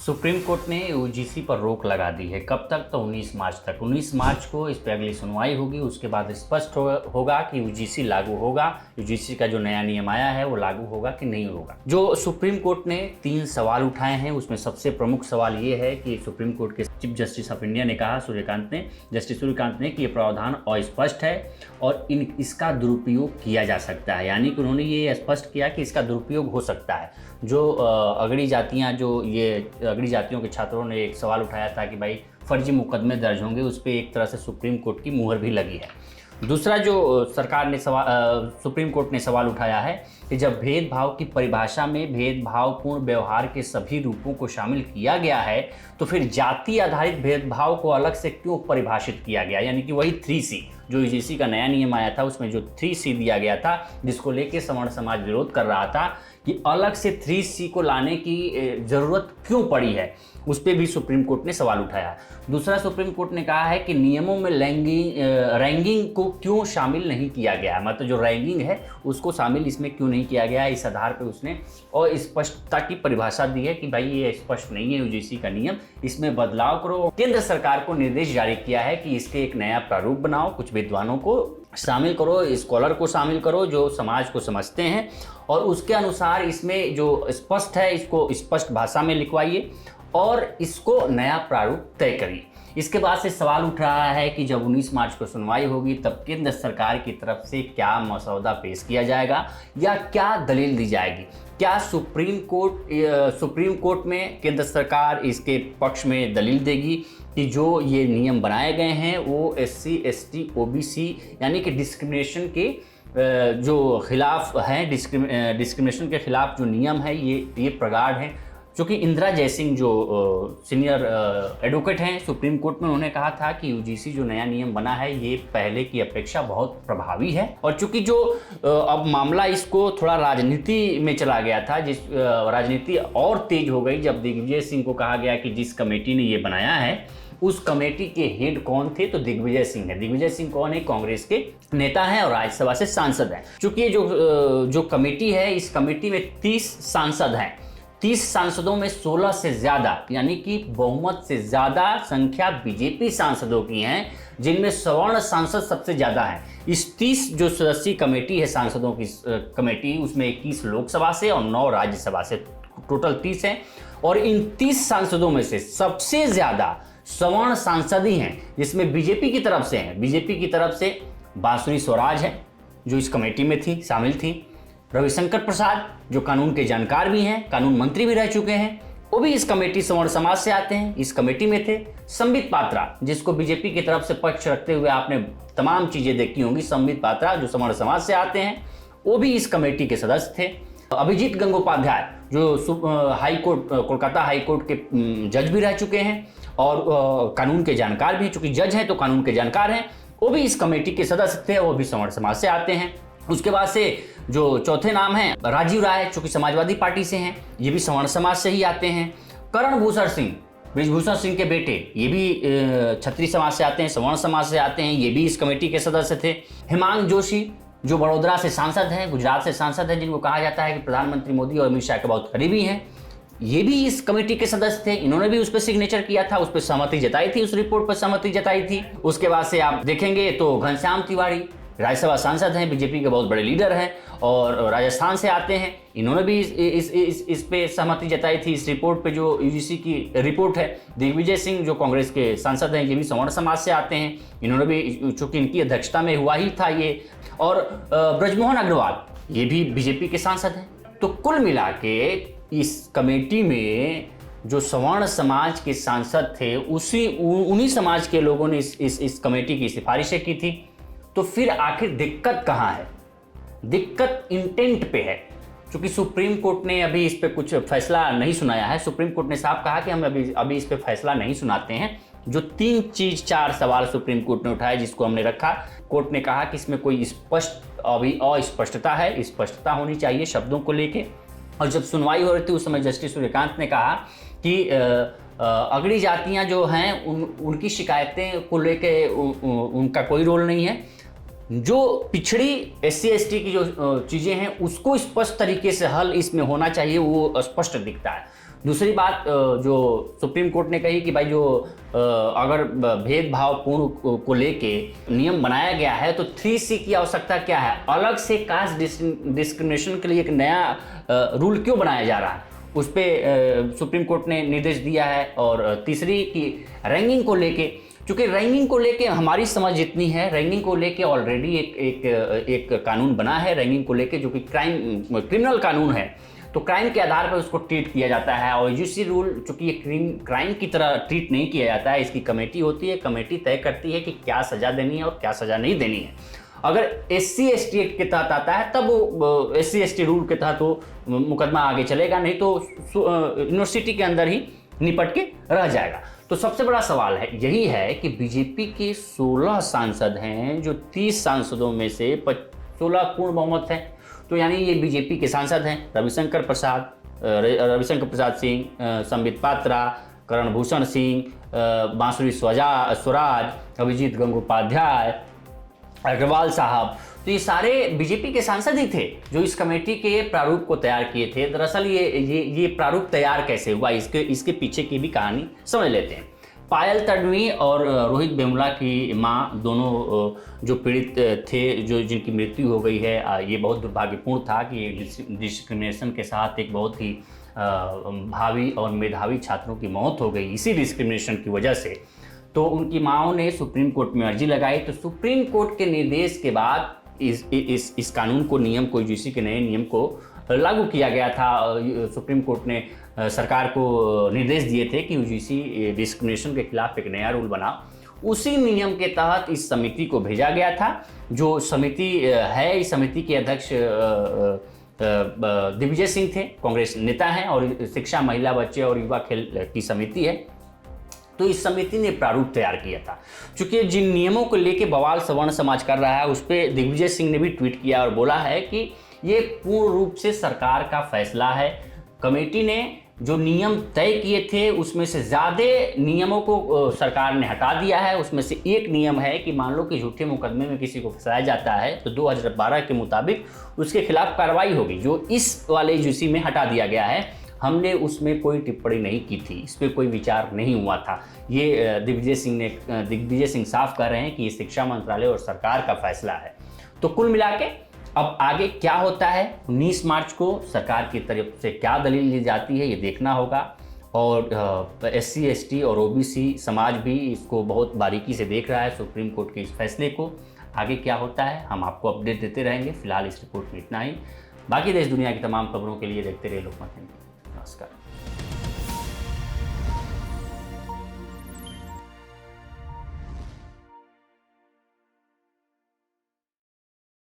Supreme court ने UGC पर रोक लगा दी है। कब तक? तो 19 मार्च तक। 19 मार्च को इस पर अगली सुनवाई होगी। उसके बाद स्पष्ट होगा कि यूजीसी लागू होगा, यूजीसी का जो नया नियम आया है वो लागू होगा कि नहीं होगा। जो सुप्रीम कोर्ट ने 3 सवाल उठाए हैं, उसमें सबसे प्रमुख सवाल ये है कि सुप्रीम कोर्ट के चीफ जस्टिस ऑफ इंडिया ने कहा, जस्टिस सूर्यकांत ने, कि ये प्रावधान अस्पष्ट है और इसका दुरुपयोग किया जा सकता है। यानी कि उन्होंने ये स्पष्ट किया कि इसका दुरुपयोग हो सकता है। जो अगड़ी जातियों के छात्रों ने एक सवाल उठाया था कि भाई फर्जी मुकदमे दर्ज होंगे, उस पर एक तरह से सुप्रीम कोर्ट की मुहर भी लगी है। दूसरा जो सुप्रीम कोर्ट ने सवाल उठाया है कि जब भेदभाव की परिभाषा में भेदभावपूर्ण व्यवहार के सभी रूपों को शामिल किया गया है, तो फिर जाति आधारित भेदभाव को अलग से क्यों परिभाषित किया गया। यानी कि वही 3C जो यूजीसी का नया नियम आया था, उसमें जो 3C दिया गया था, जिसको लेके सवर्ण समाज विरोध कर रहा था कि अलग से 3C को लाने की ज़रूरत क्यों पड़ी है, उस पर भी सुप्रीम कोर्ट ने सवाल उठाया। दूसरा, सुप्रीम कोर्ट ने कहा है कि नियमों में रैंकिंग को क्यों शामिल नहीं किया गया, मतलब जो रैंकिंग है उसको शामिल इसमें क्यों नहीं किया गया। इस आधार पर उसने और स्पष्टता की परिभाषा दी है कि भाई ये स्पष्ट नहीं है यूजीसी का नियम, इसमें बदलाव करो। केंद्र सरकार को निर्देश जारी किया है कि इसके एक नया प्रारूप बनाओ, कुछ विद्वानों को शामिल करो, स्कॉलर को शामिल करो जो समाज को समझते हैं, और उसके अनुसार इसमें जो स्पष्ट है इसको स्पष्ट भाषा में लिखवाइए और इसको नया प्रारूप तय करिए। इसके बाद से सवाल उठ रहा है कि जब 19 मार्च को सुनवाई होगी तब केंद्र सरकार की तरफ से क्या मसौदा पेश किया जाएगा या क्या दलील दी जाएगी। क्या सुप्रीम कोर्ट में केंद्र सरकार इसके पक्ष में दलील देगी कि जो ये नियम बनाए गए हैं वो SC, ST, OBC यानी कि डिस्क्रिमिनेशन के जो खिलाफ हैं, डिस्क्रिमिनेशन के खिलाफ जो नियम है ये प्रगाढ़ हैं। क्योंकि इंदिरा जयसिंह जो सीनियर एडवोकेट हैं सुप्रीम कोर्ट में, उन्होंने कहा था कि यूजीसी जो नया नियम बना है ये पहले की अपेक्षा बहुत प्रभावी है। और चूंकि जो अब मामला इसको थोड़ा राजनीति में चला गया था, जिस राजनीति और तेज हो गई जब दिग्विजय सिंह को कहा गया कि जिस कमेटी ने ये बनाया है उस कमेटी के हेड कौन थे, तो दिग्विजय सिंह है। दिग्विजय सिंह कौन है? कांग्रेस के नेता हैं और राज्यसभा से सांसद हैं। चूंकि ये जो कमेटी है, इस कमेटी में 30 सांसद हैं। 30 सांसदों में 16 से ज़्यादा यानी कि बहुमत से ज़्यादा संख्या बीजेपी सांसदों की हैं, जिनमें सवर्ण सांसद सबसे ज़्यादा हैं। इस 30 जो सदस्यीय कमेटी है, सांसदों की कमेटी, उसमें 21 लोकसभा से और 9 राज्यसभा से, टोटल 30 हैं। और इन 30 सांसदों में से सबसे ज़्यादा सवर्ण सांसद ही हैं, जिसमें बीजेपी की तरफ से हैं। बीजेपी की तरफ से बांसुरी स्वराज है जो इस कमेटी में थी, शामिल थी। रविशंकर प्रसाद जो कानून के जानकार भी हैं, कानून मंत्री भी रह चुके हैं, वो भी इस कमेटी सवर्ण समाज से आते हैं, इस कमेटी में थे। संबित पात्रा, जिसको बीजेपी की तरफ से पक्ष रखते हुए आपने तमाम चीज़ें देखी होंगी, संबित पात्रा जो सवर्ण समाज से आते हैं, वो भी इस कमेटी के सदस्य थे। अभिजीत गंगोपाध्याय जो कोलकाता हाई कोर्ट के जज भी रह चुके हैं और कानून के जानकार भी हैं, चूंकि जज हैं तो कानून के जानकार हैं, वो भी इस कमेटी के सदस्य थे, वो भी सवर्ण समाज से आते हैं। उसके बाद से जो चौथे नाम हैं, राजीव राय, चूंकि समाजवादी पार्टी से हैं, ये भी सवर्ण समाज से ही आते हैं। करण भूषण सिंह, बृजभूषण सिंह के बेटे, ये भी क्षत्रिय समाज से आते हैं, सवर्ण समाज से आते हैं, ये भी इस कमेटी के सदस्य थे। हेमांग जोशी जो बड़ौदा से सांसद हैं, गुजरात से सांसद हैं, जिनको कहा जाता है कि प्रधानमंत्री मोदी और अमित शाह के बहुत करीबी हैं, ये भी इस कमेटी के सदस्य थे। इन्होंने भी उस पर सिग्नेचर किया था, उस पर सहमति जताई थी, उस रिपोर्ट पर सहमति जताई थी। उसके बाद से आप देखेंगे तो घनश्याम तिवारी राज्यसभा सांसद हैं, बीजेपी के बहुत बड़े लीडर हैं और राजस्थान से आते हैं, इन्होंने भी इस पे सहमति जताई थी। इस रिपोर्ट पे जो यूजीसी की रिपोर्ट है, दिग्विजय सिंह जो कांग्रेस के सांसद हैं, ये भी सवर्ण समाज से आते हैं, इन्होंने भी, चूंकि इनकी अध्यक्षता में हुआ ही था ये। और ब्रजमोहन अग्रवाल ये भी बीजेपी के सांसद हैं। तो कुल मिला के इस कमेटी में जो सवर्ण समाज के सांसद थे, उन्हीं समाज के लोगों ने इस कमेटी की सिफारिशें की थी। तो फिर आखिर दिक्कत कहाँ है? दिक्कत इंटेंट पे है। क्योंकि सुप्रीम कोर्ट ने अभी इस पे कुछ फैसला नहीं सुनाया है। सुप्रीम कोर्ट ने साफ कहा कि हम अभी इस पे फैसला नहीं सुनाते हैं। जो 4 सवाल सुप्रीम कोर्ट ने उठाए, जिसको हमने रखा, कोर्ट ने कहा कि इसमें कोई अभी अस्पष्टता है, स्पष्टता होनी चाहिए शब्दों को लेके। और जब सुनवाई हो रही थी उस समय जस्टिस सूर्यकांत ने कहा कि अगड़ी जातियां जो हैं उनकी शिकायतें को लेके उनका कोई रोल नहीं है। जो पिछड़ी SC ST की जो चीज़ें हैं उसको स्पष्ट तरीके से हल इसमें होना चाहिए, वो स्पष्ट दिखता है। दूसरी बात जो सुप्रीम कोर्ट ने कही कि भाई जो अगर भेदभावपूर्ण को लेके नियम बनाया गया है तो 3C की आवश्यकता क्या है, अलग से कास्ट डिस्क्रिमिनेशन के लिए एक नया रूल क्यों बनाया जा रहा है, उस पर सुप्रीम कोर्ट ने निर्देश दिया है। और तीसरी कि रैंकिंग को लेके, चूँकि रैंकिंग को लेके हमारी समझ जितनी है, रैंकिंग को लेके ऑलरेडी एक कानून बना है रैंकिंग को लेके, जो कि क्रिमिनल कानून है, तो क्राइम के आधार पर उसको ट्रीट किया जाता है। और यूजीसी रूल चूँकि ये क्राइम की तरह ट्रीट नहीं किया जाता है, इसकी कमेटी होती है, कमेटी तय करती है कि क्या सज़ा देनी है और क्या सज़ा नहीं देनी है। अगर SC/ST एक्ट के तहत आता है तब वो SC/ST रूल के तहत वो मुकदमा आगे चलेगा, नहीं तो यूनिवर्सिटी के अंदर ही निपट के रह जाएगा। तो सबसे बड़ा सवाल है यही है कि बीजेपी के 16 सांसद हैं, जो 30 सांसदों में से 16 पूर्ण बहुमत हैं, तो यानी ये बीजेपी के सांसद हैं। रविशंकर प्रसाद सिंह, संबित पात्रा, करण भूषण सिंह, बांसुरी स्वराज, अभिजीत गंगोपाध्याय, अग्रवाल साहब, तो ये सारे बीजेपी के सांसद ही थे जो इस कमेटी के प्रारूप को तैयार किए थे। दरअसल ये प्रारूप तैयार कैसे हुआ, इसके पीछे की भी कहानी समझ लेते हैं। पायल तडवी और रोहित वेमुला की मां दोनों जो पीड़ित थे, जो जिनकी मृत्यु हो गई है, ये बहुत दुर्भाग्यपूर्ण था कि डिस्क्रिमिनेशन के साथ एक बहुत ही भावी और मेधावी छात्रों की मौत हो गई इसी डिस्क्रिमिनेशन की वजह से। तो उनकी माँओं ने सुप्रीम कोर्ट में अर्जी लगाई, तो सुप्रीम कोर्ट के निर्देश के बाद इस कानून को, नियम को, यूजीसी के नए नियम को लागू किया गया था। सुप्रीम कोर्ट ने सरकार को निर्देश दिए थे कि यूजीसी डिस्क्रिमिनेशन के खिलाफ एक नया रूल बना। उसी नियम के तहत इस समिति को भेजा गया था। जो समिति है, इस समिति के अध्यक्ष दिग्विजय सिंह थे, कांग्रेस नेता हैं, और शिक्षा, महिला, बच्चे और युवा खेल की समिति है। तो इस समिति ने प्रारूप तैयार किया था। चूंकि जिन नियमों को लेके बवाल सवर्ण समाज कर रहा है, उस पर दिग्विजय सिंह ने भी ट्वीट किया और बोला है कि ये पूर्ण रूप से सरकार का फैसला है। कमेटी ने जो नियम तय किए थे उसमें से ज़्यादा नियमों को सरकार ने हटा दिया है। उसमें से एक नियम है कि मान लो कि झूठे मुकदमे में किसी को फंसाया जाता है तो 2012 के मुताबिक उसके खिलाफ कार्रवाई होगी, जो इस वाले यूजीसी में हटा दिया गया है। हमने उसमें कोई टिप्पणी नहीं की थी, इस पर कोई विचार नहीं हुआ था। ये दिग्विजय सिंह साफ कर रहे हैं कि ये शिक्षा मंत्रालय और सरकार का फैसला है। तो कुल मिला के अब आगे क्या होता है, 19 मार्च को सरकार की तरफ से क्या दलील ली जाती है, ये देखना होगा। और SC/ST और OBC समाज भी इसको बहुत बारीकी से देख रहा है, सुप्रीम कोर्ट के इस फैसले को। आगे क्या होता है हम आपको अपडेट देते रहेंगे। फिलहाल इस रिपोर्ट में इतना ही। बाकी देश दुनिया की तमाम खबरों के लिए देखते रहिए लोकमत। नमस्कार।